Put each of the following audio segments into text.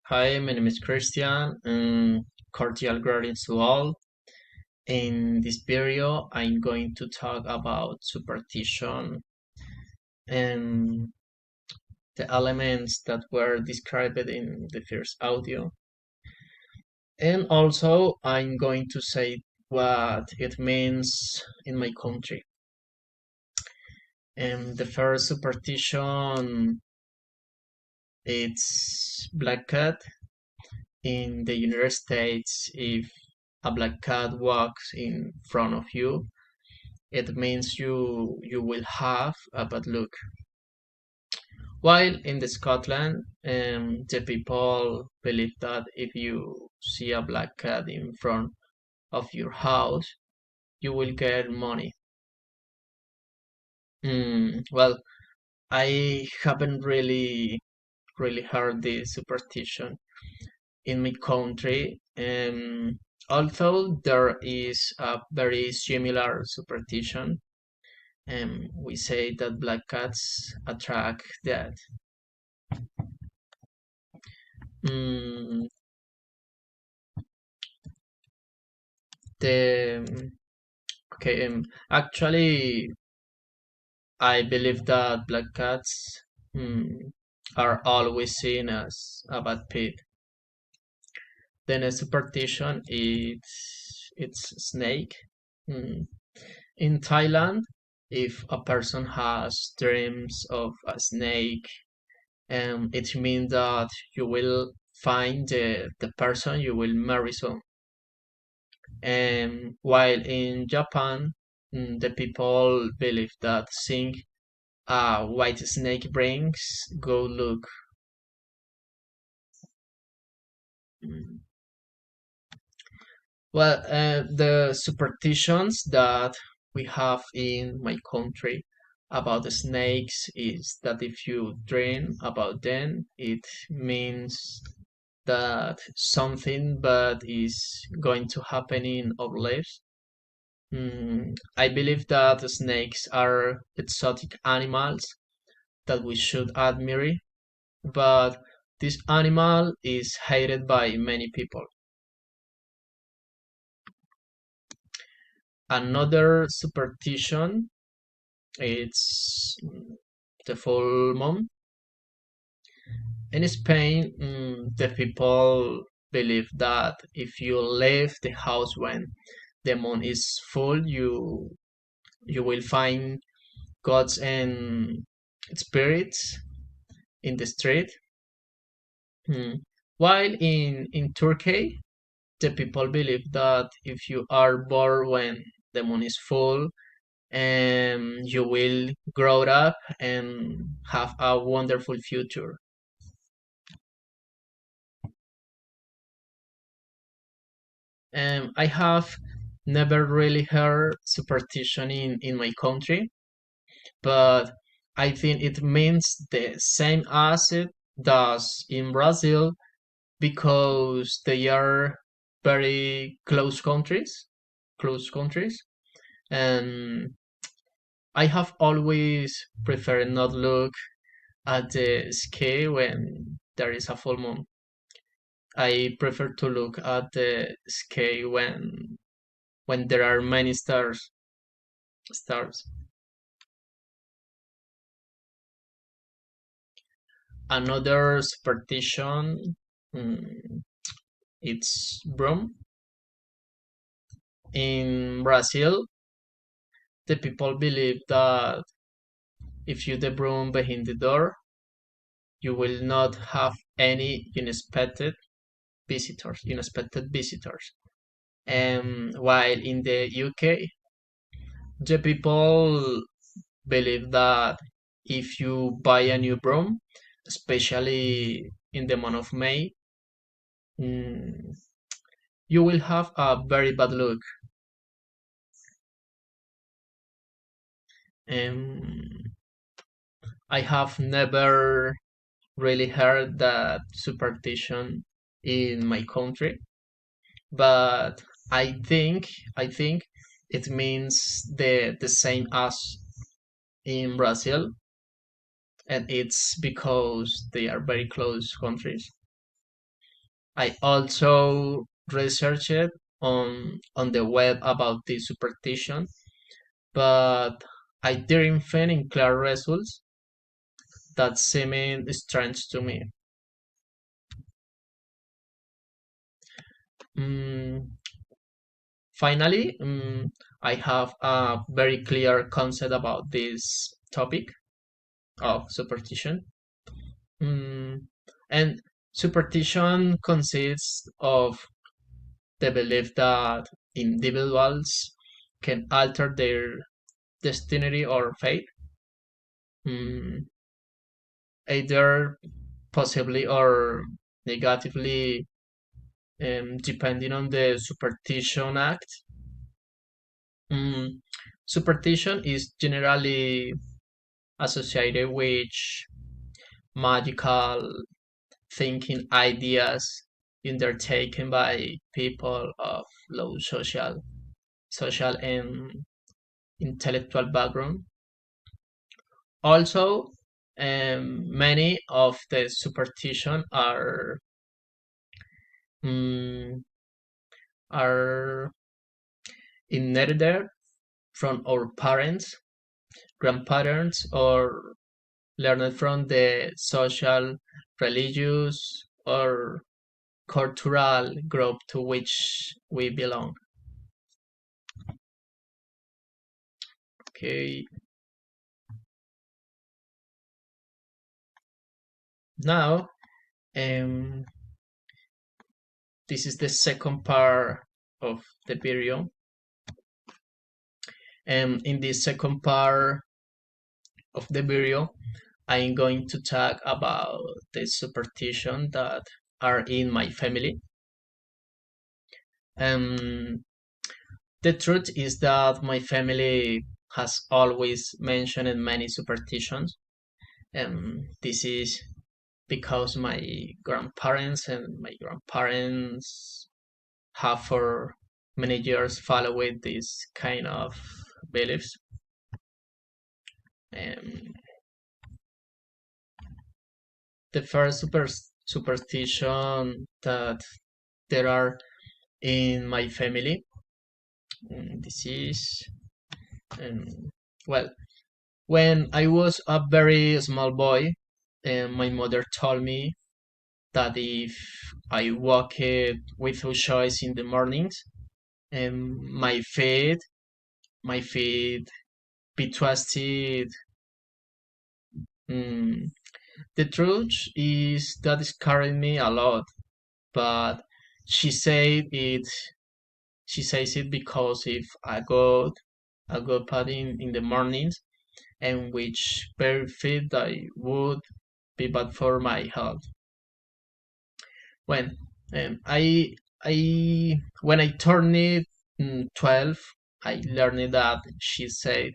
Hi, my name is Christian, and cordial greetings to all. In this video, I'm going to talk about superstition and the elements that were described in the first audio. And also, I'm going to say what it means in my country. And the first superstition, it's black cat. In the United States, if a black cat walks in front of you, it means you will have a bad luck. While in the Scotland, the people believe that if you see a black cat in front of your house, you will get money. Well, I haven't really heard this superstition in my country. Although there is a very similar superstition, we say that black cats attract death. Mm, the okay, actually, I believe that black cats are always seen as a bad pet. The next superstition is it's snake. Mm. In Thailand, if a person has dreams of a snake, it means that you will find the person you will marry soon. While in Japan, the people believe that seeing a white snake brings good luck. Mm. Well, the superstitions that we have in my country about the snakes is that if you dream about them, it means that something bad is going to happen in our lives. I believe that snakes are exotic animals that we should admire, but this animal is hated by many people. Another superstition it's the full moon. In Spain, the people believe that if you leave the house when the moon is full, you will find gods and spirits in the street. Hmm. While in Turkey, the people believe that if you are born when the moon is full, you will grow up and have a wonderful future. I have never really heard superstition in my country, but I think it means the same as it does in Brazil because they are very close countries, and I have always preferred not look at the sky when there is a full moon. I prefer to look at the sky when there are many stars. Another superstition, mm, it's broom. In Brazil, the people believe that if you the broom behind the door, you will not have any unexpected visitors. While in the UK, the people believe that if you buy a new broom, especially in the month of May, mm, you will have a very bad luck. Um, I have never really heard that superstition in my country, but I think it means the same as in Brazil, and it's because they are very close countries. I also researched on the web about this superstition, but I didn't find any clear results that seemed strange to me. Mm, Finally, I have a very clear concept about this topic of superstition. Mm, and superstition consists of the belief that individuals can alter their destiny or fate, mm, either positively or negatively, depending on the superstition act. Mm, Superstition is generally associated with magical thinking ideas undertaken by people of low social and intellectual background. Also, many of the superstition mm, are inherited from our parents, grandparents, or learned from the social, religious, or cultural group to which we belong. Okay, now um, this is the second part of the video. In this second part of the video, I'm going to talk about the superstition that are in my family. Um, the truth is that my family has always mentioned many superstitions. This is because my grandparents and my grandparents have for many years followed this kind of beliefs. Um, the first superstition that there are in my family, this is um, well, when I was a very small boy, my mother told me that if I walked without shoes in the mornings, my feet be twisted. Mm, the truth is that scared me a lot, but she said it. She says it because if I go padding in the mornings, and which bare feet I would be bad for my health. When I turned 12, I learned that she said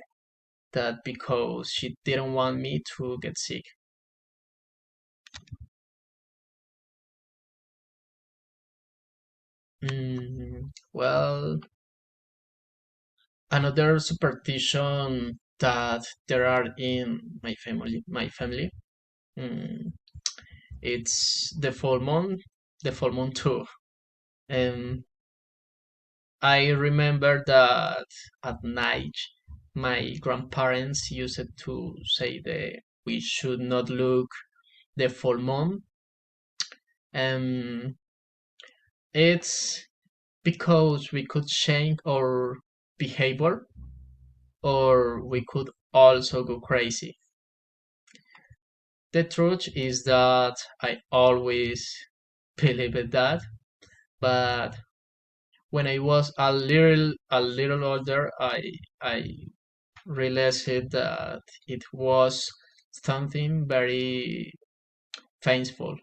that because she didn't want me to get sick. Well, another superstition that there are in my family, mm, it's the full moon too. And I remember that at night my grandparents used to say that we should not look the full moon. And it's because we could change our behavior or we could also go crazy. The truth is that I always believed that, but when I was a little older, I realized that it was something very painful.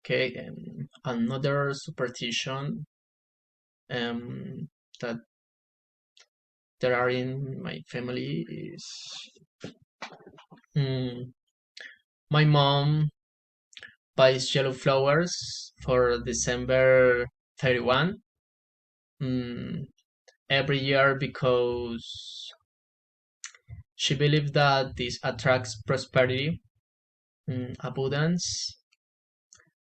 Okay, and another superstition um, that there are in my family is mm, my mom buys yellow flowers for December 31 mm, every year because She believed that this attracts prosperity, abundance,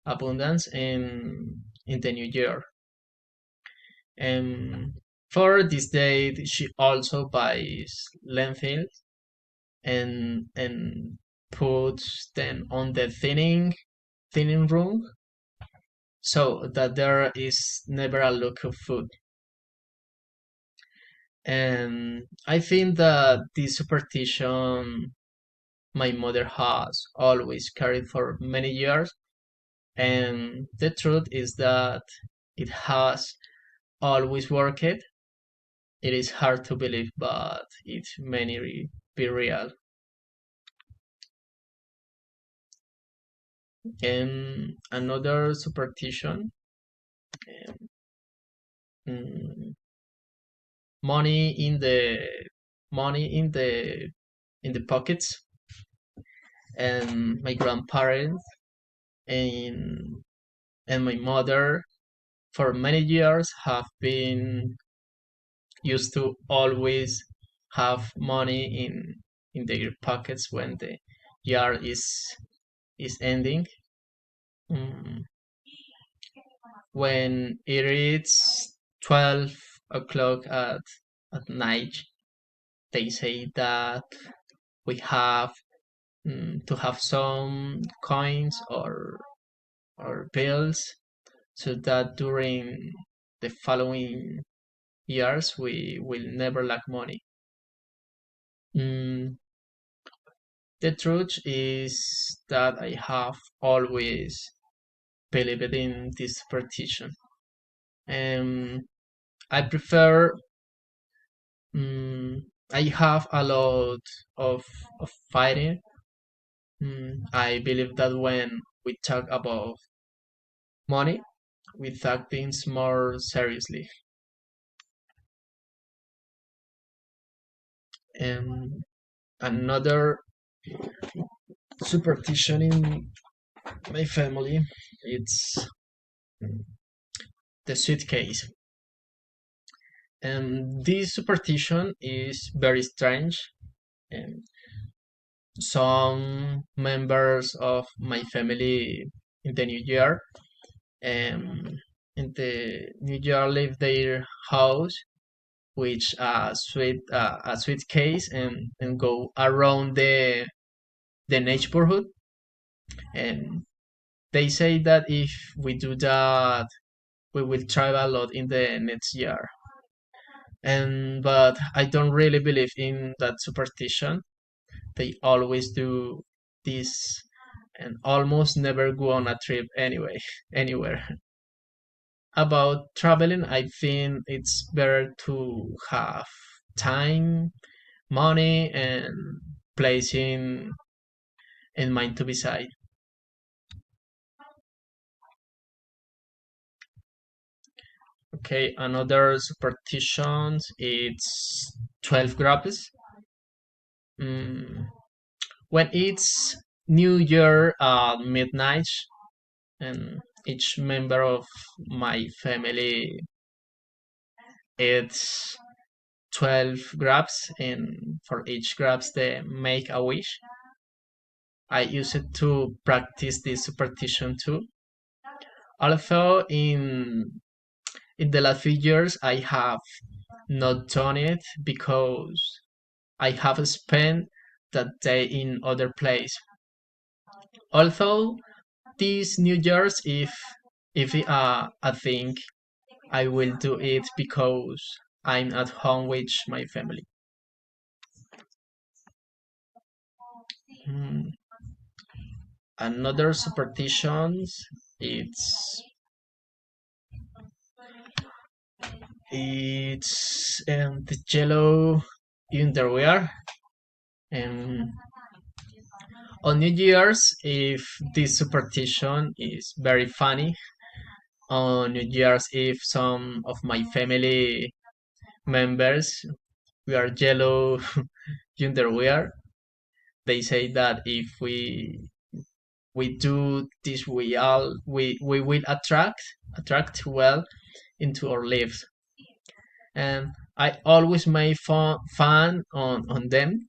abundance in the new year. And for this date, she also buys lentils and puts them on the thinning room so that there is never a lack of food. And I think that this superstition my mother has always carried for many years. And the truth is that it has always worked. It is hard to believe, but it may be real. And another superstition, mm, money in the money in the pockets. And my grandparents and and my mother for many years have been used to always have money in their pockets when the year is ending. Mm, when it is 12 o'clock at night, they say that we have to have some coins or bills so that during the following years we will never lack money. Mm, the truth is that I have always believed in this superstition. And I prefer, I have a lot of, of fighting. I believe that when we talk about money, we take things more seriously. And another superstition in my family, it's the suitcase. And this superstition is very strange. And some members of my family in the new year, um, in the new year, leave their house with a suitcase and go around the neighborhood. And they say that if we do that, we will travel a lot in the next year. And but I don't really believe in that superstition. They always do this and almost never go on a trip anyway, anywhere. About traveling, I think it's better to have time, money, and place in mind to decide. Okay, another superstitions, it's 12 grapes. Mm, when it's New Year at midnight, and each member of my family eats 12 grabs, and for each grabs they make a wish. I use it to practice this superstition too. Although in the last few years I have not done it because I have spent that day in other place. Although this New Year's, if I think I will do it because I'm at home with my family. Hmm. Another superstitions, it's the yellow underwear. And on New Year's, if this superstition is very funny, on New Year's Eve, some of my family members wear yellow underwear. They say that if we do this, we will attract well into our lives. And I always made fun on them.